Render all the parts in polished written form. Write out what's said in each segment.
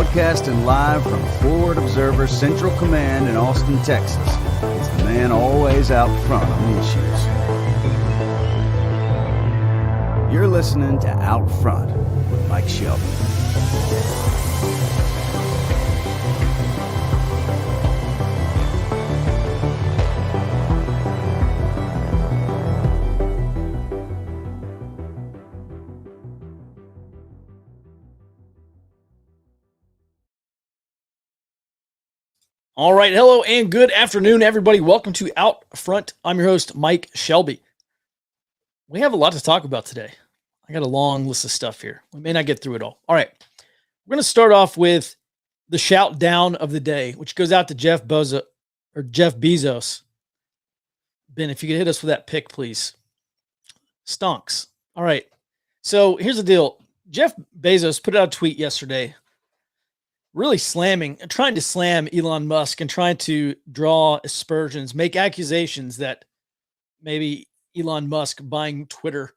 Broadcasting live from Forward Observer Central Command in Austin, Texas. It's the man always out front on the issues. You're listening to Out Front with Mike Shelby. All right. Hello and good afternoon, everybody. Welcome to Out Front. I'm your host, Mike Shelby. We have a lot to talk about today. I got a long list of stuff here. We may not get through it all. All right. We're going to start off with the shout down of the day, which goes out to Jeff Bezos. Ben, if you could hit us with that pick, please. Stonks. All right. So here's the deal. Jeff Bezos put out a tweet yesterday really trying to slam Elon Musk and trying to draw aspersions, make accusations that maybe Elon Musk buying Twitter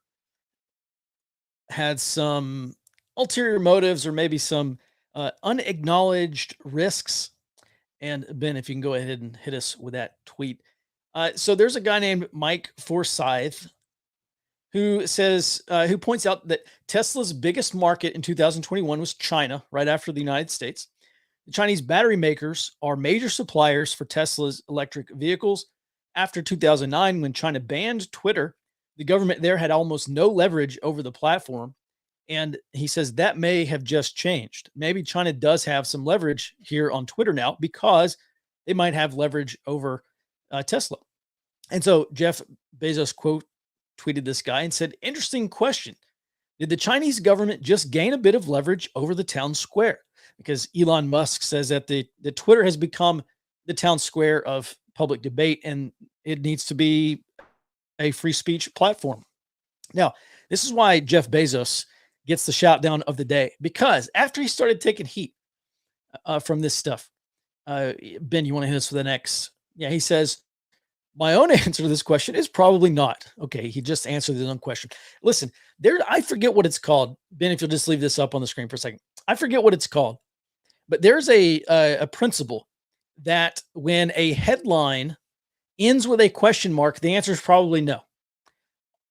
had some ulterior motives or maybe some unacknowledged risks. And Ben, if you can go ahead and hit us with that tweet. So there's a guy named Mike Forsyth who points out that Tesla's biggest market in 2021 was China, right after the United States. The Chinese battery makers are major suppliers for Tesla's electric vehicles. After 2009, when China banned Twitter, the government there had almost no leverage over the platform. And he says that may have just changed. Maybe China does have some leverage here on Twitter now because they might have leverage over Tesla. And so Jeff Bezos tweeted this guy and said, interesting question. Did the Chinese government just gain a bit of leverage over the town square? Because Elon Musk says that the Twitter has become the town square of public debate and it needs to be a free speech platform. Now, this is why Jeff Bezos gets the shout down of the day, because after he started taking heat from this stuff, Ben, you want to hit us with the next? Yeah, he says, my own answer to this question is probably not. Okay, he just answered his own question. Listen, I forget what it's called. Ben, if you'll just leave this up on the screen for a second. I forget what it's called, but there's a principle that when a headline ends with a question mark, the answer is probably no.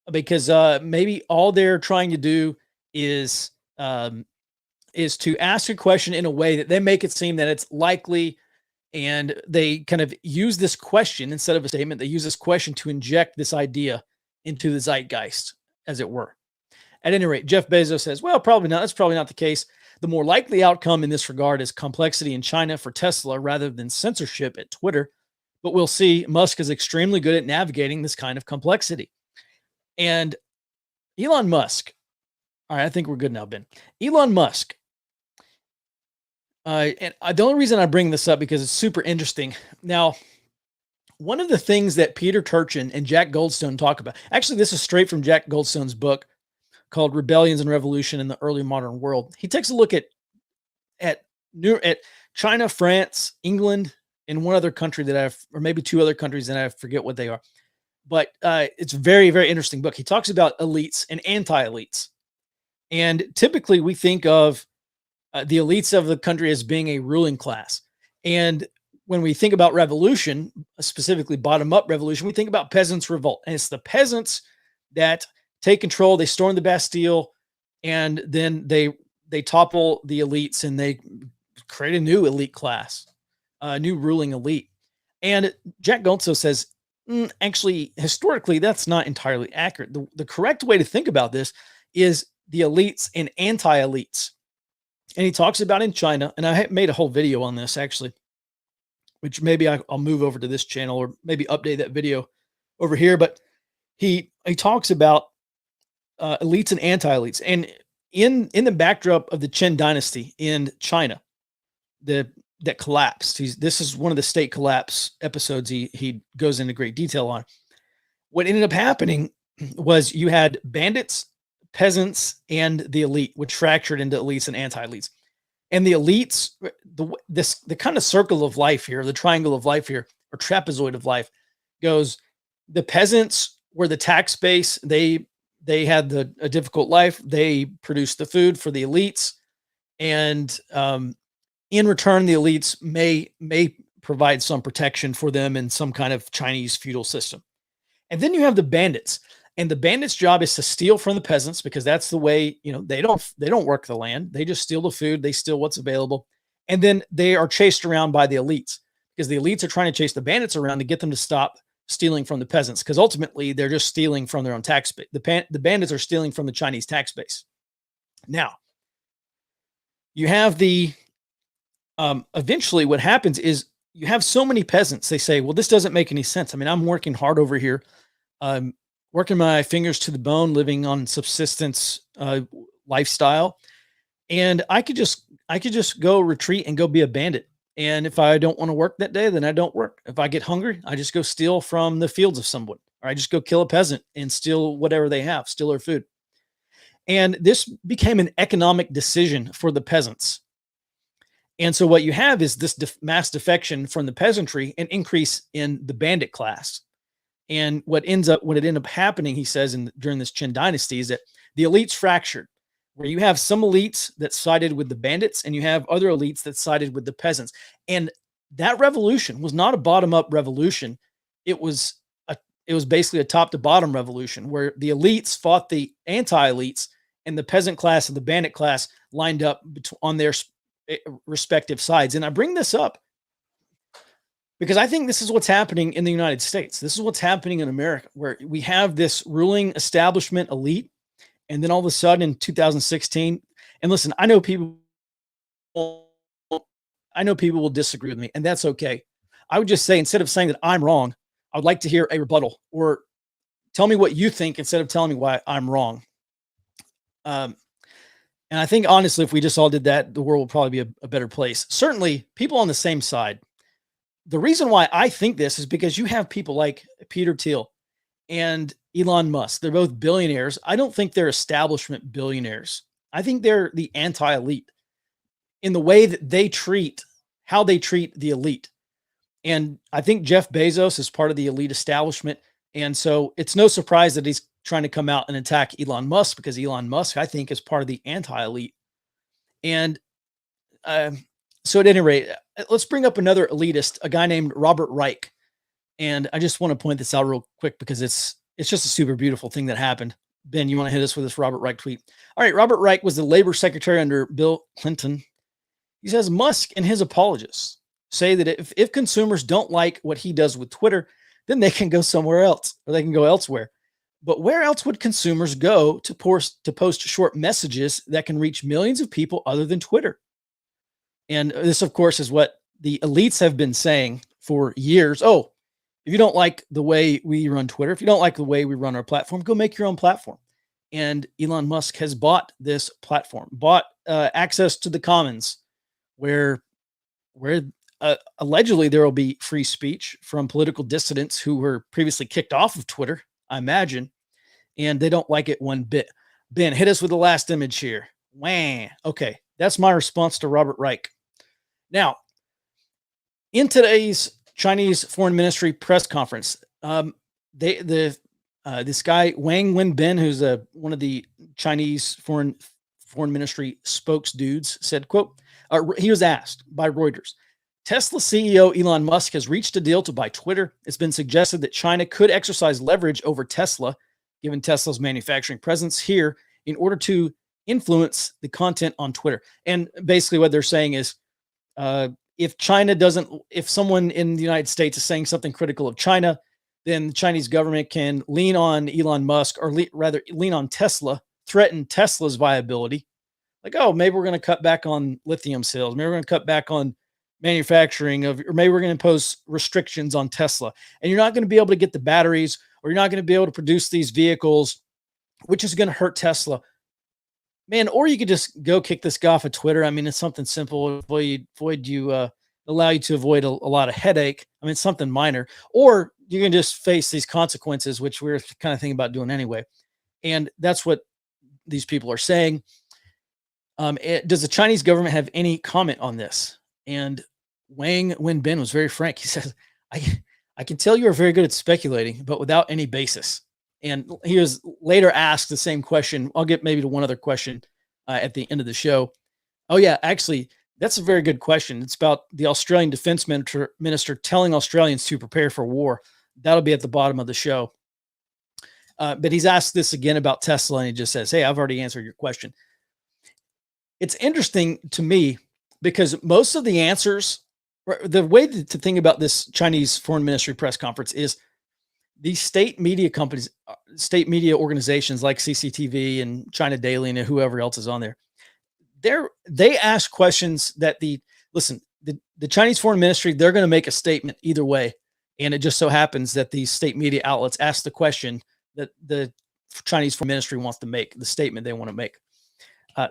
Because maybe all they're trying to do is to ask a question in a way that they make it seem that it's likely. And they kind of use this question instead of a statement. They use this question to inject this idea into the zeitgeist, as it were. At any rate, Jeff Bezos says, well, probably not. That's probably not the case. The more likely outcome in this regard is complexity in China for Tesla rather than censorship at Twitter. But we'll see. Musk is extremely good at navigating this kind of complexity. And Elon Musk. All right, I think we're good now, Ben. Elon Musk. And the only reason I bring this up because it's super interesting. Now, one of the things that Peter Turchin and Jack Goldstone talk about, actually, this is straight from Jack Goldstone's book called Rebellions and Revolution in the Early Modern World. He takes a look at China, France, England, and one other country or maybe two other countries that I forget what they are. But it's a very, very interesting book. He talks about elites and anti-elites. And typically we think of the elites of the country as being a ruling class. And when we think about revolution, specifically bottom-up revolution, we think about peasants' revolt. And it's the peasants that take control, they storm the Bastille, and then they topple the elites and they create a new elite class, a new ruling elite. And Jack Goldstone says, actually, historically, that's not entirely accurate. The correct way to think about this is the elites and anti-elites. And he talks about in China, and I made a whole video on this actually, which maybe I'll move over to this channel or maybe update that video over here. But he talks about elites and anti-elites. And in the backdrop of the Qin dynasty in China, that collapsed. This is one of the state collapse episodes he goes into great detail on. What ended up happening was you had bandits, peasants, and the elite, which fractured into elites and anti-elites. And the elites, the kind of circle of life here, the triangle of life here, or trapezoid of life, goes: the peasants were the tax base. They had a difficult life. They produced the food for the elites, and In return, the elites may provide some protection for them in some kind of Chinese feudal system. And then you have the bandits. And the bandits' job is to steal from the peasants because that's the way, they don't work the land. They just steal the food, they steal what's available. And then they are chased around by the elites because the elites are trying to chase the bandits around to get them to stop stealing from the peasants because ultimately they're just stealing from their own tax base. The bandits are stealing from the Chinese tax base. Now, you have eventually what happens is you have so many peasants, they say, well, this doesn't make any sense. I mean, I'm working hard over here. I'm working my fingers to the bone, living on subsistence lifestyle. And I could just go retreat and go be a bandit. And if I don't want to work that day, then I don't work. If I get hungry, I just go steal from the fields of someone, or I just go kill a peasant and steal whatever they have, steal their food. And this became an economic decision for the peasants. And so what you have is this mass defection from the peasantry and increase in the bandit class. And what ended up happening, he says, during this Qin dynasty, is that the elites fractured, where you have some elites that sided with the bandits and you have other elites that sided with the peasants. And that revolution was not a bottom-up revolution. It was basically a top-to-bottom revolution where the elites fought the anti-elites and the peasant class and the bandit class lined up on their respective sides. And I bring this up because I think this is what's happening in the United States. This is what's happening in America, where we have this ruling establishment elite. And then all of a sudden in 2016, and listen, I know people will disagree with me, and that's okay. I would just say, instead of saying that I'm wrong, I would like to hear a rebuttal, or tell me what you think instead of telling me why I'm wrong. And I think, honestly, if we just all did that, the world will probably be a better place. Certainly, people on the same side. The reason why I think this is because you have people like Peter Thiel and Elon Musk. They're both billionaires. I don't think they're establishment billionaires. I think they're the anti-elite in the way that how they treat the elite. And I think Jeff Bezos is part of the elite establishment. And so it's no surprise that he's trying to come out and attack Elon Musk, because Elon Musk, I think, is part of the anti-elite. And so at any rate, let's bring up another elitist, a guy named Robert Reich. And I just want to point this out real quick because it's just a super beautiful thing that happened. Ben, you want to hit us with this Robert Reich tweet? All right, Robert Reich was the labor secretary under Bill Clinton. He says Musk and his apologists say that if consumers don't like what he does with Twitter, then they can go somewhere else, or they can go elsewhere. But where else would consumers go to post short messages that can reach millions of people other than Twitter? And this, of course, is what the elites have been saying for years. Oh, if you don't like the way we run Twitter, if you don't like the way we run our platform, go make your own platform. And Elon Musk has bought this platform, bought access to the commons, where allegedly there will be free speech from political dissidents who were previously kicked off of Twitter, I imagine, and they don't like it one bit. Ben, hit us with the last image here. Wah. Okay, that's my response to Robert Reich. Now, in today's Chinese Foreign Ministry press conference, this guy Wang Wenbin, who's one of the Chinese Foreign Ministry spokes dudes, said, quote, he was asked by Reuters, Tesla CEO Elon Musk has reached a deal to buy Twitter. It's been suggested that China could exercise leverage over Tesla, given Tesla's manufacturing presence here, in order to influence the content on Twitter. And basically what they're saying is, if someone in the United States is saying something critical of China, then the Chinese government can lean on Elon Musk, or rather lean on Tesla, threaten Tesla's viability. Like, oh, maybe we're going to cut back on lithium sales. Maybe we're going to cut back on manufacturing or maybe we're going to impose restrictions on Tesla. And you're not going to be able to get the batteries, or you're not going to be able to produce these vehicles, which is going to hurt Tesla. Man, or you could just go kick this guy off of Twitter. I mean, it's something simple. Allow you to avoid a lot of headache. I mean, it's something minor. Or you can just face these consequences, which we're kind of thinking about doing anyway. And that's what these people are saying. Does the Chinese government have any comment on this? And Wang Wenbin was very frank. He says, I can tell you are very good at speculating, but without any basis. And he was later asked the same question. I'll get maybe to one other question at the end of the show. Oh, yeah, actually, That's a very good question. It's about the Australian defense minister telling Australians to prepare for war. That'll be at the bottom of the show. But he's asked this again about Tesla, and he just says, "Hey, I've already answered your question." It's interesting to me because most of the answers, the way to think about this Chinese foreign ministry press conference is these state media companies, state media organizations like CCTV and China Daily and whoever else is on there. They ask questions that the Chinese foreign ministry, they're going to make a statement either way. And it just so happens that these state media outlets ask the question that the Chinese foreign ministry wants to make, the statement they want to make.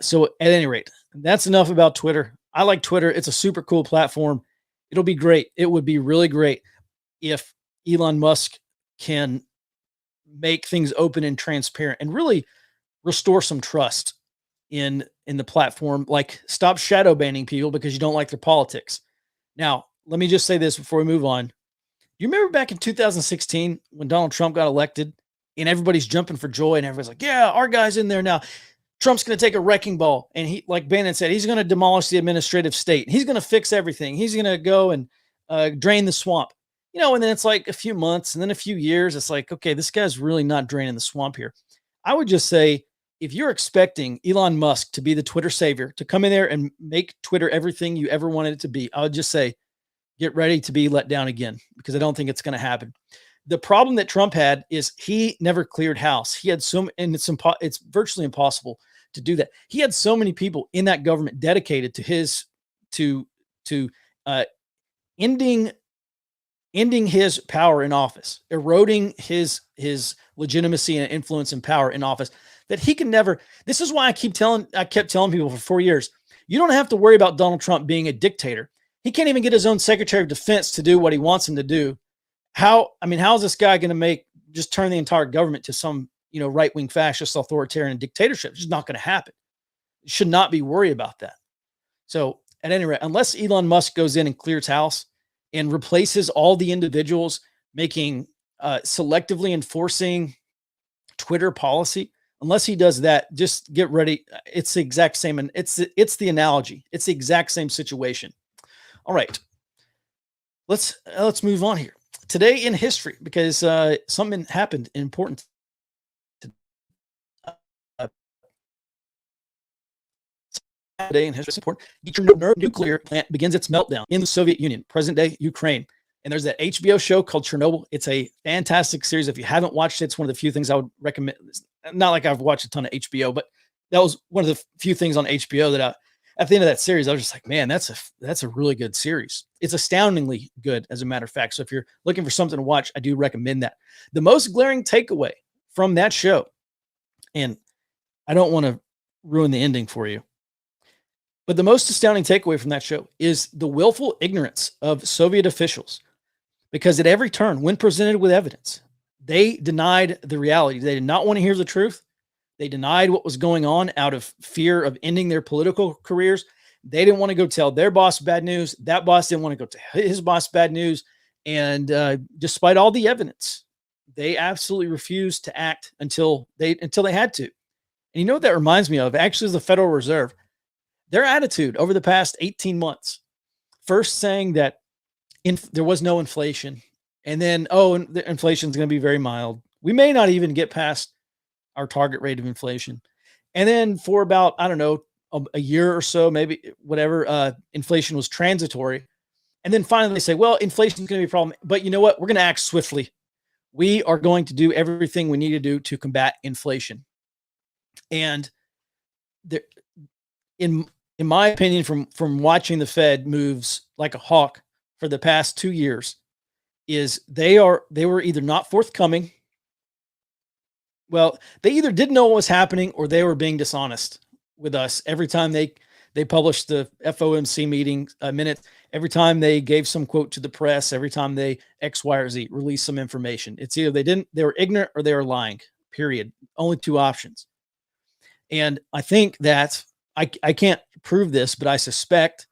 So at any rate, that's enough about Twitter. I like Twitter. It's a super cool platform. It'll be great. It would be really great if Elon Musk can make things open and transparent and really restore some trust in the platform, like stop shadow banning people because you don't like their politics. Now, let me just say this before we move on. You remember back in 2016 when Donald Trump got elected and everybody's jumping for joy and everybody's like, yeah, our guy's in there now. Trump's going to take a wrecking ball. And he, like Bannon said, he's going to demolish the administrative state. He's going to fix everything. He's going to go and drain the swamp. And then it's like a few months and then a few years. It's like, okay, this guy's really not draining the swamp here. I would just say, if you're expecting Elon Musk to be the Twitter savior, to come in there and make Twitter everything you ever wanted it to be, I would just say, get ready to be let down again, because I don't think it's going to happen. The problem that Trump had is he never cleared house. He had and it's virtually impossible to do that. He had so many people in that government dedicated to ending his power in office, eroding his legitimacy and influence and power in office, that he can never. This is why I kept telling people for 4 years, you don't have to worry about Donald Trump being a dictator. He can't even get his own Secretary of Defense to do what he wants him to do. How is this guy going to just turn the entire government to some, right-wing fascist authoritarian dictatorship? It's just not going to happen. You should not be worried about that. So at any rate, unless Elon Musk goes in and clears house and replaces all the individuals making selectively enforcing Twitter policy, unless he does that, just get ready. It's the exact same. And it's the analogy. It's the exact same situation. All right, let's move on here. Today in history, because something happened important. Today in history, important. The Chernobyl nuclear plant begins its meltdown in the Soviet Union, present-day Ukraine. And there's that HBO show called Chernobyl. It's a fantastic series. If you haven't watched it, it's one of the few things I would recommend. Not like I've watched a ton of HBO, but that was one of the few things on HBO that at the end of that series, I was just like, man, that's a really good series. It's astoundingly good, as a matter of fact. So if you're looking for something to watch, I do recommend that. The most glaring takeaway from that show, and I don't want to ruin the ending for you, but the most astounding takeaway from that show is the willful ignorance of Soviet officials, because at every turn, when presented with evidence, they denied the reality. They did not want to hear the truth. They denied what was going on out of fear of ending their political careers. They didn't want to go tell their boss bad news. That boss didn't want to go tell his boss bad news. And despite all the evidence, they absolutely refused to act until they had to. And you know what that reminds me of? Actually, is the Federal Reserve. Their attitude over the past 18 months, first saying that there was no inflation, and then, the inflation is going to be very mild. We may not even get past our target rate of inflation. And then for about, I don't know, a year or so, maybe whatever, inflation was transitory. And then finally they say, well, inflation is going to be a problem, but you know what? We're going to act swiftly. We are going to do everything we need to do to combat inflation. And in my opinion, from watching the Fed moves like a hawk for the past 2 years, is they were either not forthcoming. Well, they either didn't know what was happening or they were being dishonest with us. Every time they published the FOMC meeting minutes, every time they gave some quote to the press, every time they X, Y, or Z released some information, it's either they were ignorant or they were lying, period. Only two options. And I think that I can't prove this, but I suspect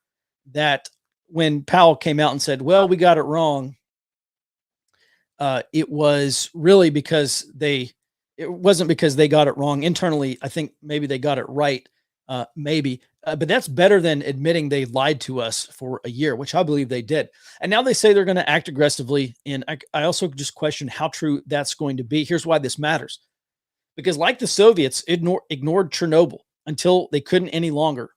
that when Powell came out and said, well, we got it wrong, it was really because it wasn't because they got it wrong internally. I think maybe they got it right. Maybe But that's better than admitting they lied to us for a year, which I believe they did. And now they say they're going to act aggressively. And I also just question how true that's going to be. Here's why this matters. Because, like the Soviets ignored Chernobyl until they couldn't any longer,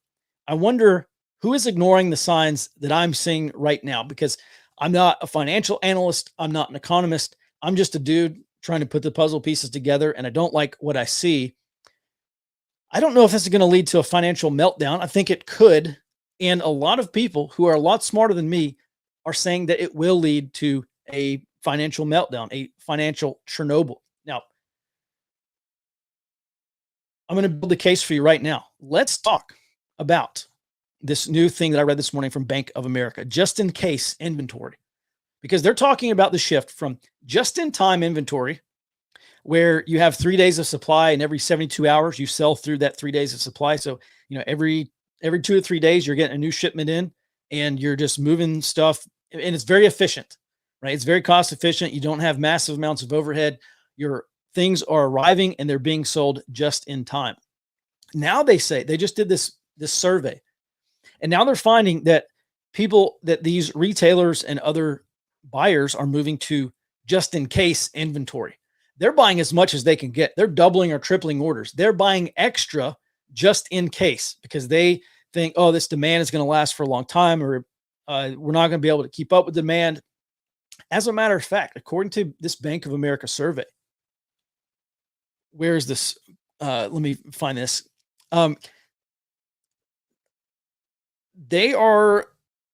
I wonder who is ignoring the signs that I'm seeing right now. Because I'm not a financial analyst, I'm not an economist, I'm just a dude trying to put the puzzle pieces together, and I don't like what I see. I don't know if this is going to lead to a financial meltdown. I think it could. And a lot of people who are a lot smarter than me are saying that it will lead to a financial meltdown, a financial Chernobyl. Now, I'm going to build the case for you right now. Let's talk about this new thing that I read this morning from Bank of America, just in case inventory, because they're talking about the shift from just in time inventory, where you have 3 days of supply and every 72 hours you sell through that 3 days of supply. So, every 2 to 3 days you're getting a new shipment in and you're just moving stuff, and it's very efficient, right? It's very cost efficient. You don't have massive amounts of overhead. Your things are arriving and they're being sold just in time. Now they say they just did this survey, and now they're finding that these retailers and other buyers are moving to just in case inventory. They're buying as much as they can get. They're doubling or tripling orders. They're buying extra just in case, because they think, oh, this demand is going to last for a long time, or we're not going to be able to keep up with demand. As a matter of fact, according to this Bank of America survey, where is this? Let me find this. They are,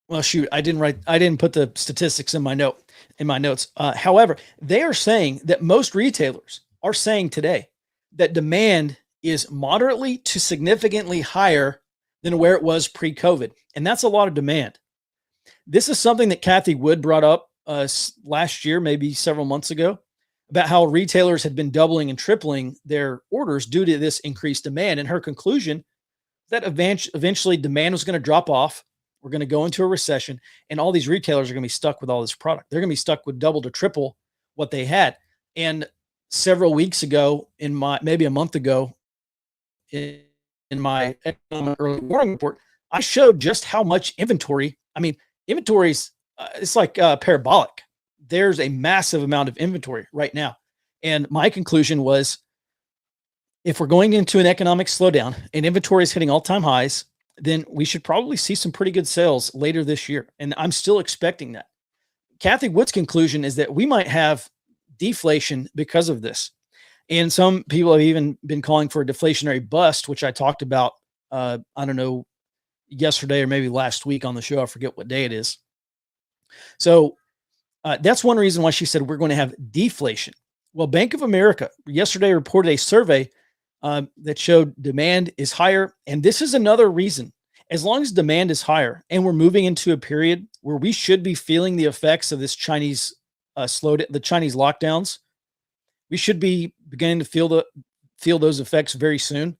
well, shoot, I didn't put the statistics in my notes. However, they are saying that most retailers are saying today that demand is moderately to significantly higher than where it was pre-COVID. And that's a lot of demand. This is something that Kathy Wood brought up last year, maybe several months ago, about how retailers had been doubling and tripling their orders due to this increased demand. And her conclusion that eventually demand was going to drop off. We're going to go into a recession, and all these retailers are going to be stuck with all this product. They're going to be stuck with double to triple what they had. And several weeks ago, maybe a month ago, in my economic early warning report, I showed just how much inventory. I mean, inventories, it's like parabolic. There's a massive amount of inventory right now. And my conclusion was, if we're going into an economic slowdown and inventory is hitting all-time highs, then we should probably see some pretty good sales later this year. And I'm still expecting that. Kathy Wood's conclusion is that we might have deflation because of this. And some people have even been calling for a deflationary bust, which I talked about, I don't know, yesterday or maybe last week on the show. I forget what day it is. So that's one reason why she said we're going to have deflation. Well, Bank of America yesterday reported a survey that showed demand is higher. And this is another reason. As long as demand is higher and we're moving into a period where we should be feeling the effects of this Chinese the Chinese lockdowns, we should be beginning to feel those effects very soon.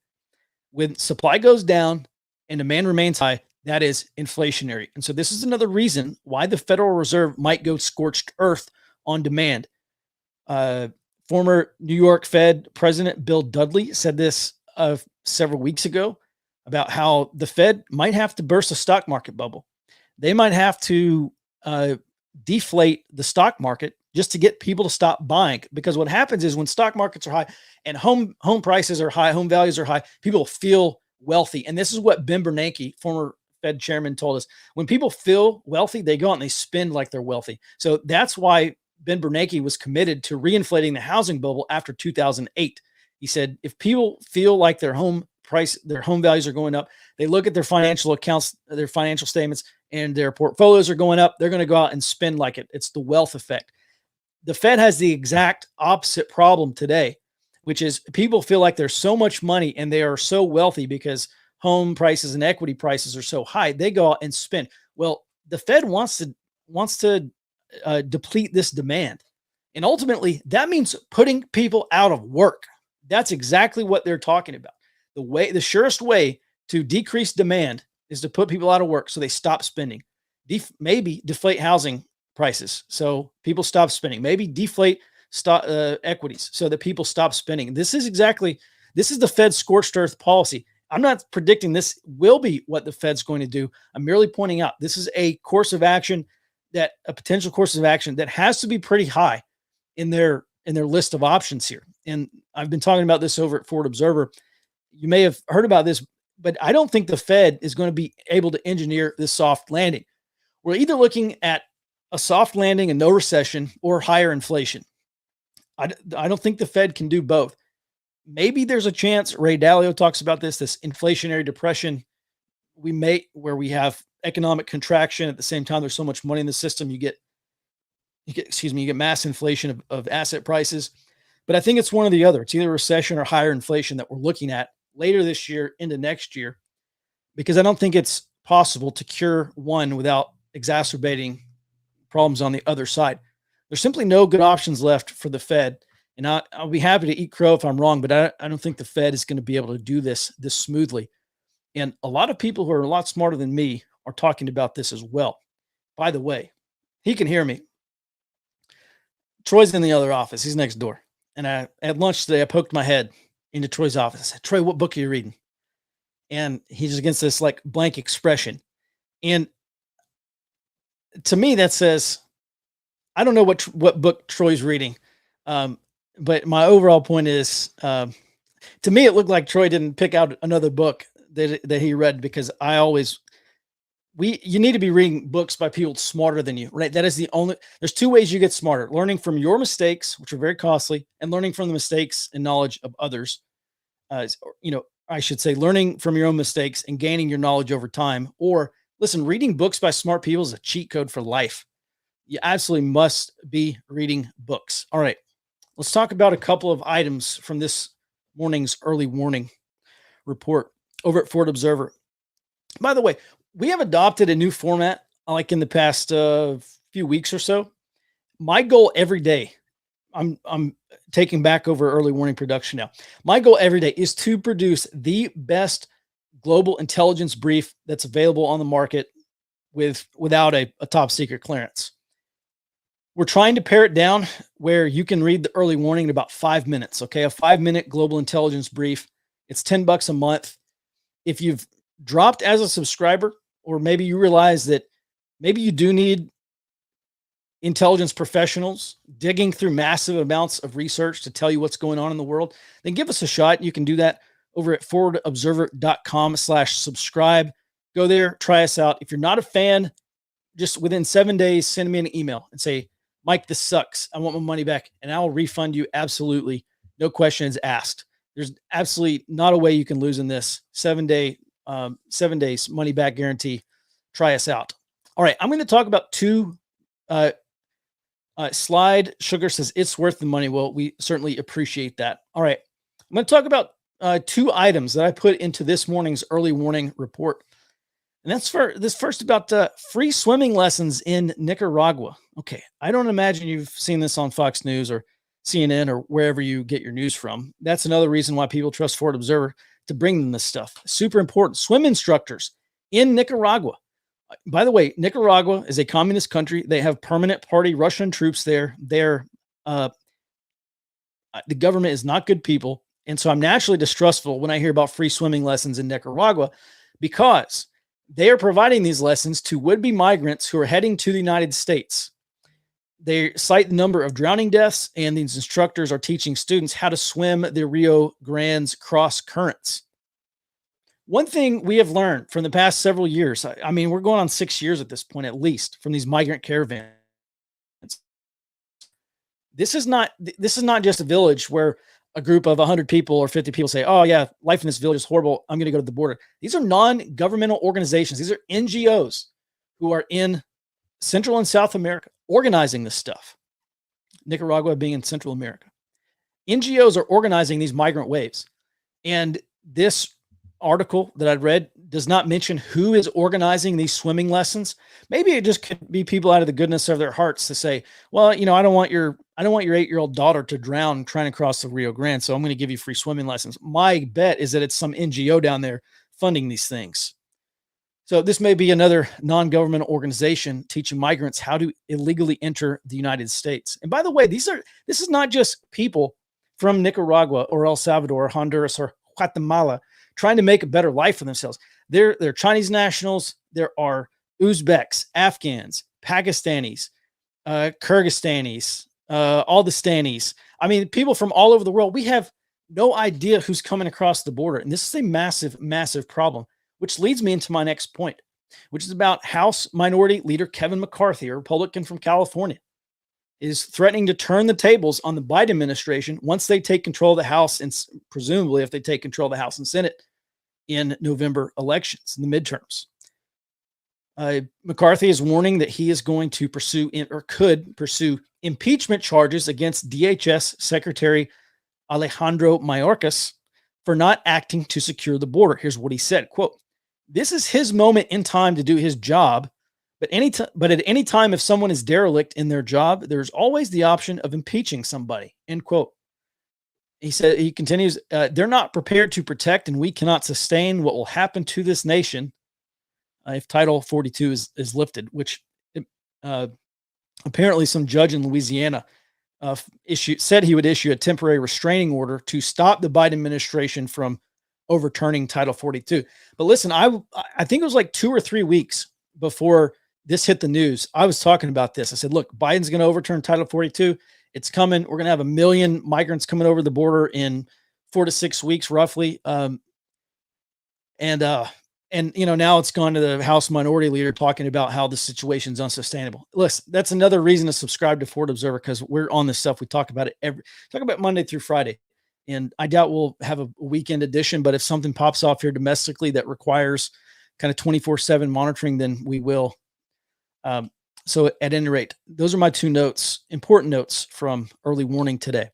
When supply goes down and demand remains high, that is inflationary. And so this is another reason why the Federal Reserve might go scorched earth on demand. Former New York Fed President Bill Dudley said this several weeks ago about how the Fed might have to burst a stock market bubble. They might have to deflate the stock market just to get people to stop buying. Because what happens is when stock markets are high and home prices are high, home values are high, people feel wealthy. And this is what Ben Bernanke, former Fed chairman, told us. When people feel wealthy, they go out and they spend like they're wealthy. So that's why Ben Bernanke was committed to reinflating the housing bubble after 2008. He said, if people feel like their home values are going up, they look at their financial accounts, their financial statements, and their portfolios are going up, they're going to go out and spend like it. It's the wealth effect. The Fed has the exact opposite problem today, which is people feel like there's so much money and they are so wealthy because home prices and equity prices are so high. They go out and spend. Well, the Fed wants to deplete this demand. And ultimately, that means putting people out of work. That's exactly what they're talking about. The surest way to decrease demand is to put people out of work so they stop spending. Maybe deflate housing prices so people stop spending. Maybe deflate equities so that people stop spending. This is the Fed's scorched earth policy. I'm not predicting this will be what the Fed's going to do. I'm merely pointing out this is a course of action, that a potential course of action that has to be pretty high in their list of options here. And I've been talking about this over at Forward Observer. You may have heard about this, but I don't think the Fed is going to be able to engineer this soft landing. We're either looking at a soft landing and no recession, or higher inflation. I don't think the Fed can do both. Maybe there's a chance, Ray Dalio talks about this inflationary depression where we have economic contraction at the same time there's so much money in the system, you get mass inflation of asset prices. But I think it's one or the other. It's either recession or higher inflation that we're looking at later this year into next year, because I don't think it's possible to cure one without exacerbating problems on the other side. There's simply no good options left for the Fed. And I'll be happy to eat crow if I'm wrong, but I don't think the Fed is going to be able to do this smoothly. And a lot of people who are a lot smarter than me are talking about this as well. By the way, he can hear me. Troy's in the other office. He's next door. And at lunch today, I poked my head into Troy's office. I said, Troy, what book are you reading? And he's just against this like blank expression. And to me, that says, I don't know what book Troy's reading. But my overall point is, to me, it looked like Troy didn't pick out another book that he read, because you need to be reading books by people smarter than you, right? That is there's two ways you get smarter: learning from your mistakes, which are very costly, and learning from the mistakes and knowledge of others. I should say learning from your own mistakes and gaining your knowledge over time. Or listen, reading books by smart people is a cheat code for life. You absolutely must be reading books. All right, let's talk about a couple of items from this morning's early warning report over at Forward Observer. By the way, we have adopted a new format like in the past few weeks or so. My goal every day, I'm taking back over early warning production now. My goal every day is to produce the best global intelligence brief that's available on the market without a top secret clearance. We're trying to pare it down where you can read the early warning in about 5 minutes. Okay. A 5-minute global intelligence brief. It's $10 a month. If you've dropped as a subscriber, or maybe you realize that maybe you do need intelligence professionals digging through massive amounts of research to tell you what's going on in the world, then give us a shot. You can do that over at forwardobserver.com/subscribe. Go there, try us out. If you're not a fan, just within 7 days, send me an email and say, Mike, this sucks. I want my money back, and I'll refund you absolutely. No questions asked. There's absolutely not a way you can lose in this 7 days money back guarantee. Try us out. All right. I'm going to talk about two Slide Sugar says it's worth the money. Well, we certainly appreciate that. All right. I'm going to talk about two items that I put into this morning's early warning report. And that's for this first about free swimming lessons in Nicaragua. Okay. I don't imagine you've seen this on Fox News or CNN or wherever you get your news from. That's another reason why people trust Forward Observer to bring them this stuff. Super important. Swim instructors in Nicaragua. By the way, Nicaragua is a communist country. They have permanent party Russian troops there. The government is not good people. And so I'm naturally distrustful when I hear about free swimming lessons in Nicaragua, because they are providing these lessons to would-be migrants who are heading to the United States. They cite the number of drowning deaths, and these instructors are teaching students how to swim the Rio Grande's cross currents. One thing we have learned from the past several years, I mean, we're going on 6 years at this point, at least, from these migrant caravans. This is not just a village where a group of 100 people or 50 people say, oh yeah, life in this village is horrible, I'm going to go to the border. These are non-governmental organizations. These are NGOs who are in Central and South America organizing this stuff. Nicaragua being in Central America. NGOs are organizing these migrant waves. And this article that I read does not mention who is organizing these swimming lessons. Maybe it just could be people out of the goodness of their hearts to say, well, I don't want your 8-year-old daughter to drown trying to cross the Rio Grande, so I'm going to give you free swimming lessons. My bet is that it's some NGO down there funding these things. So this may be another non-governmental organization teaching migrants how to illegally enter the United States. And by the way, this is not just people from Nicaragua or El Salvador, or Honduras or Guatemala trying to make a better life for themselves. They're Chinese nationals. There are Uzbeks, Afghans, Pakistanis, Kyrgyzstanis, all the Stanis. I mean, people from all over the world. We have no idea who's coming across the border. And this is a massive, massive problem, which leads me into my next point, which is about House Minority Leader Kevin McCarthy, a Republican from California, is threatening to turn the tables on the Biden administration once they take control of the House, and presumably if they take control of the House and Senate in November elections, in the midterms. McCarthy is warning that he is going to pursue or could pursue impeachment charges against DHS Secretary Alejandro Mayorkas for not acting to secure the border. Here's what he said, quote, "This is his moment in time to do his job, but at any time if someone is derelict in their job, there's always the option of impeaching somebody," end quote. He continues, "They're not prepared to protect, and we cannot sustain what will happen to this nation if Title 42 is lifted," which apparently some judge in Louisiana said he would issue a temporary restraining order to stop the Biden administration from overturning Title 42. But listen, I think it was like 2 or 3 weeks before this hit the news. I was talking about this. I said, look, Biden's going to overturn Title 42. It's coming. We're going to have 1 million migrants coming over the border in 4 to 6 weeks, roughly. And now it's gone to the House Minority Leader talking about how the situation's unsustainable. Listen, that's another reason to subscribe to Ford Observer, because we're on this stuff. We talk about it talk about Monday through Friday. And I doubt we'll have a weekend edition, but if something pops off here domestically that requires kind of 24/7 monitoring, then we will. So at any rate, those are my 2 notes, important notes from early warning today.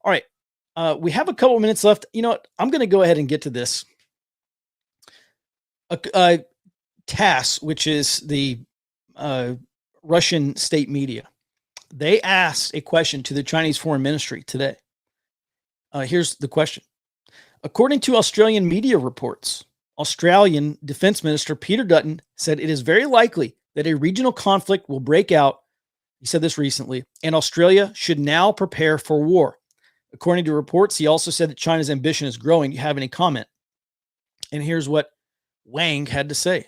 All right. We have a couple of minutes left. You know what? I'm going to go ahead and get to this. TASS, which is the Russian state media, they asked a question to the Chinese Foreign Ministry today. Here's the question. According to Australian media reports, Australian Defense Minister Peter Dutton said it is very likely that a regional conflict will break out. He said this recently, and Australia should now prepare for war. According to reports, he also said that China's ambition is growing. Do you have any comment? And here's what Wang had to say.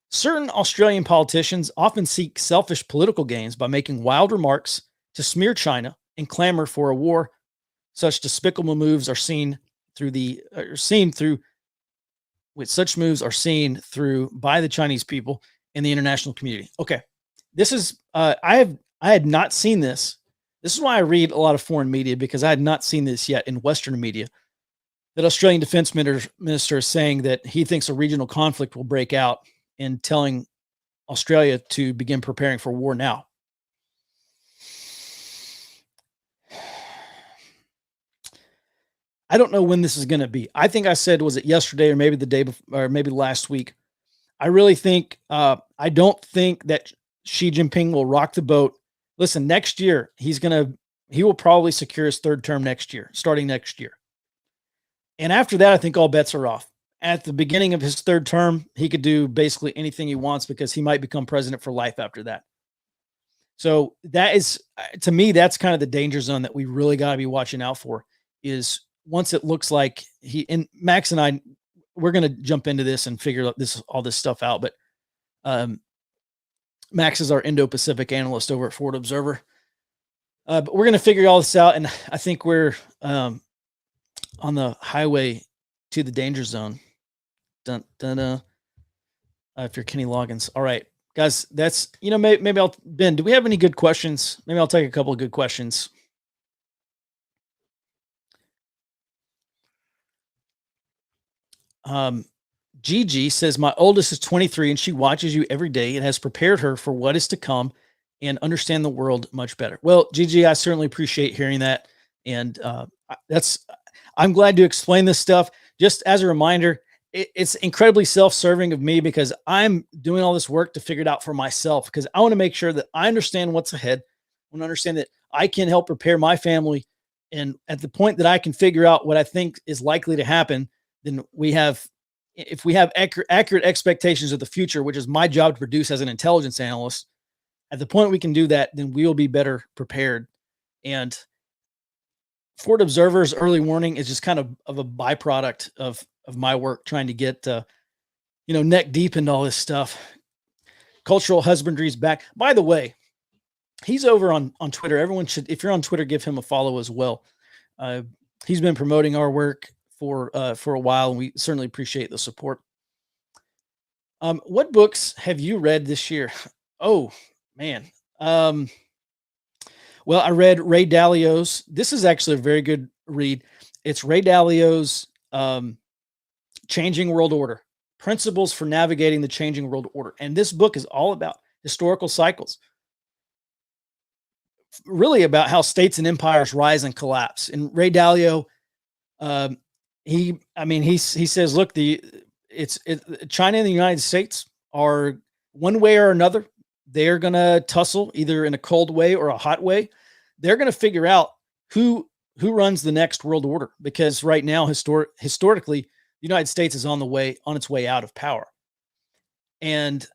Certain Australian politicians often seek selfish political gains by making wild remarks to smear China and clamor for a war. Such despicable moves are seen through by the Chinese people and the international community. Okay. This is I had not seen this. This is why I read a lot of foreign media, because I had not seen this yet in Western media. That Australian Defense Minister is saying that he thinks a regional conflict will break out and telling Australia to begin preparing for war now. I don't know when this is going to be. I think I said, was it yesterday or maybe the day before, or maybe last week? I really think, I don't think that Xi Jinping will rock the boat. Listen, next year, he will probably secure his 3rd term next year, starting next year. And after that, I think all bets are off. At the beginning of his 3rd term, he could do basically anything he wants, because he might become president for life after that. So that is, to me, that's kind of the danger zone that we really got to be watching out for, is once it looks like and Max and I, we're going to jump into this and figure all this stuff out. But Max is our Indo-Pacific analyst over at Ford Observer. But we're going to figure all this out. And I think we're on the highway to the danger zone. Dun, dun, dun. If you're Kenny Loggins. All right, guys, that's, maybe Ben, do we have any good questions? Maybe I'll take a couple of good questions. Gigi says, my oldest is 23 and she watches you every day. It has prepared her for what is to come and understand the world much better. Well, Gigi, I certainly appreciate hearing that. And I'm glad to explain this stuff. Just as a reminder, it's incredibly self-serving of me, because I'm doing all this work to figure it out for myself, because I want to make sure that I understand what's ahead. I want to understand that I can help prepare my family. And at the point that I can figure out what I think is likely to happen, then if we have accurate expectations of the future, which is my job to produce as an intelligence analyst, at the point we can do that, then we will be better prepared. And Ford Observer's early warning is just kind of a byproduct of of my work trying to get neck deep into all this stuff. Cultural husbandry is back. By the way, he's over on Twitter. Everyone should, if you're on Twitter, give him a follow as well. He's been promoting our work for a while, and we certainly appreciate the support. What books have you read this year? Oh man. Well, I read Ray Dalio's. This is actually a very good read. It's Ray Dalio's Changing World Order: Principles for Navigating the Changing World Order. And this book is all about historical cycles, really about how states and empires rise and collapse. And Ray Dalio, he says, look, China and the United States are one way or another. They're going to tussle either in a cold way or a hot way. They're going to figure out who runs the next world order, because right now, historically, the United States is on its way out of power. And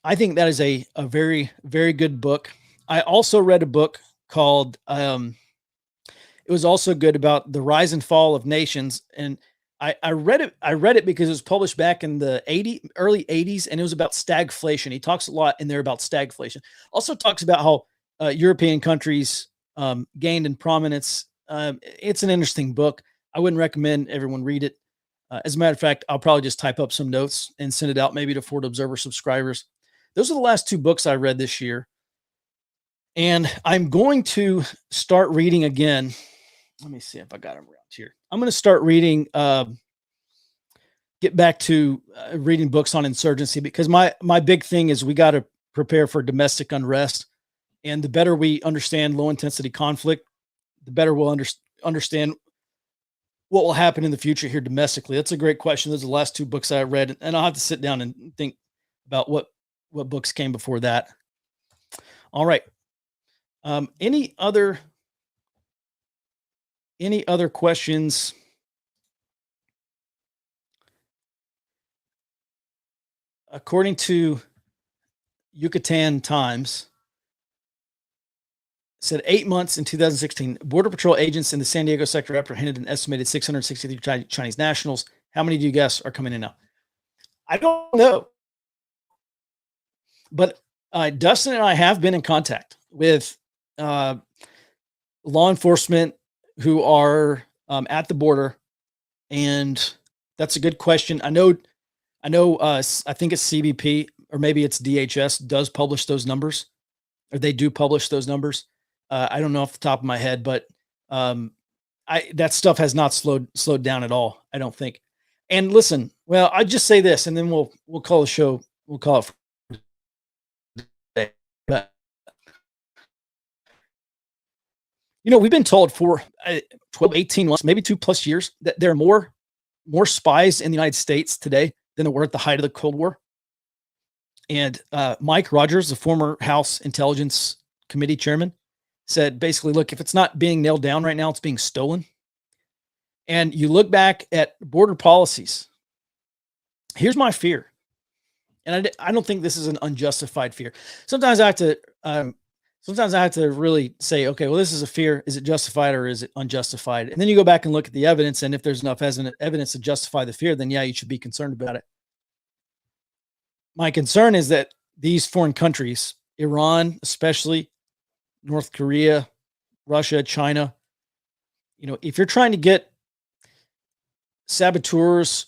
I think that is a very, very good book. I also read a book called, it was also good, about the rise and fall of nations. And I read it because it was published back in the early 80s, and it was about stagflation. He talks a lot in there about stagflation. Also talks about how European countries gained in prominence. It's an interesting book. I wouldn't recommend everyone read it. As a matter of fact, I'll probably just type up some notes and send it out maybe to Ford Observer subscribers. Those are the last two books I read this year. And I'm going to start reading again. Let me see if I got them around here. I'm going to start reading, get back to reading books on insurgency, because my big thing is we got to prepare for domestic unrest. And the better we understand low intensity conflict, the better we'll understand what will happen in the future here domestically. That's a great question. Those are the last two books I read, and I'll have to sit down and think about what books came before that. All right. Any other questions? According to Yucatan Times, said 8 months in 2016, Border Patrol agents in the San Diego sector apprehended an estimated 663 Chinese nationals. How many do you guess are coming in now? I don't know. But Dustin and I have been in contact with law enforcement who are at the border, and that's a good question. I know. I think it's CBP, or maybe it's DHS, does publish those numbers, or they do publish those numbers. I don't know off the top of my head, but that stuff has not slowed down at all, I don't think. And listen, well, I just say this, and then we'll call the show. We'll call it for today. But we've been told for 12, 18 months, maybe 2+ years, that there are more spies in the United States today than there were at the height of the Cold War. And Mike Rogers, the former House Intelligence Committee chairman, said basically, look, if it's not being nailed down right now, it's being stolen. And you look back at border policies. Here's my fear. And I don't think this is an unjustified fear. Sometimes I have to really say, okay, well, this is a fear. Is it justified or is it unjustified? And then you go back and look at the evidence. And if there's enough evidence to justify the fear, then yeah, you should be concerned about it. My concern is that these foreign countries, Iran, especially North Korea, Russia, China, if you're trying to get saboteurs,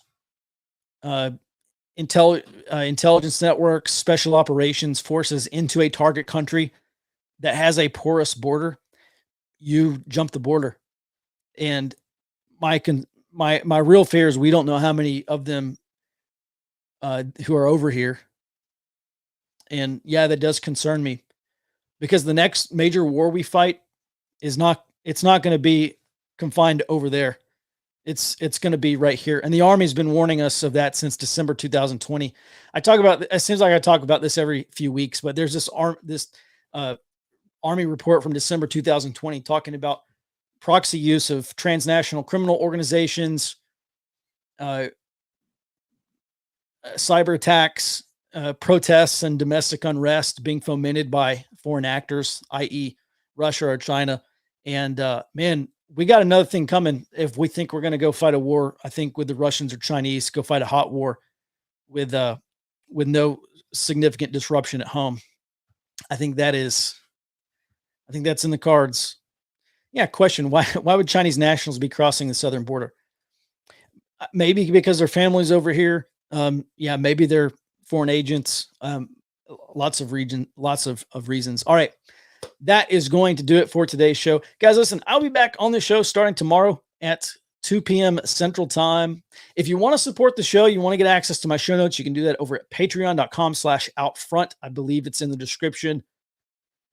intelligence networks, special operations forces into a target country that has a porous border, you jump the border. And my real fear is we don't know how many of them who are over here. And yeah, that does concern me, because the next major war we fight it's not going to be confined over there. It's going to be right here. And the Army's been warning us of that since December 2020. It seems like I talk about this every few weeks, but there's this Army report from December 2020 talking about proxy use of transnational criminal organizations, cyber attacks, protests, and domestic unrest being fomented by foreign actors, i.e. Russia or China. And man, we got another thing coming. If we think we're going to go fight a war, I think with the Russians or Chinese, go fight a hot war with no significant disruption at home. I think that's in the cards. Yeah. Question: Why would Chinese nationals be crossing the southern border? Maybe because their families over here. Yeah, maybe they're foreign agents. Lots of reasons. All right. That is going to do it for today's show. Guys, listen, I'll be back on the show starting tomorrow at 2 p.m. Central Time. If you want to support the show, you want to get access to my show notes, you can do that over at patreon.com/outfront. I believe it's in the description.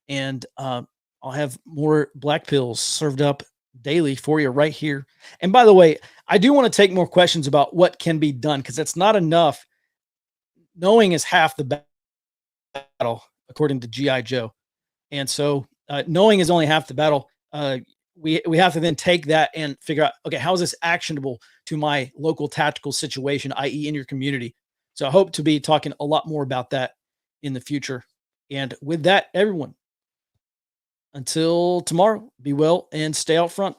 And I'll have more black pills served up daily for you right here. And by the way, I do want to take more questions about what can be done, because it's not enough. Knowing is half the battle, according to G.I. Joe. And so knowing is only half the battle. We have to then take that and figure out, okay, how is this actionable to my local tactical situation, i.e. in your community? So I hope to be talking a lot more about that in the future. And with that, everyone, until tomorrow, be well and stay out front.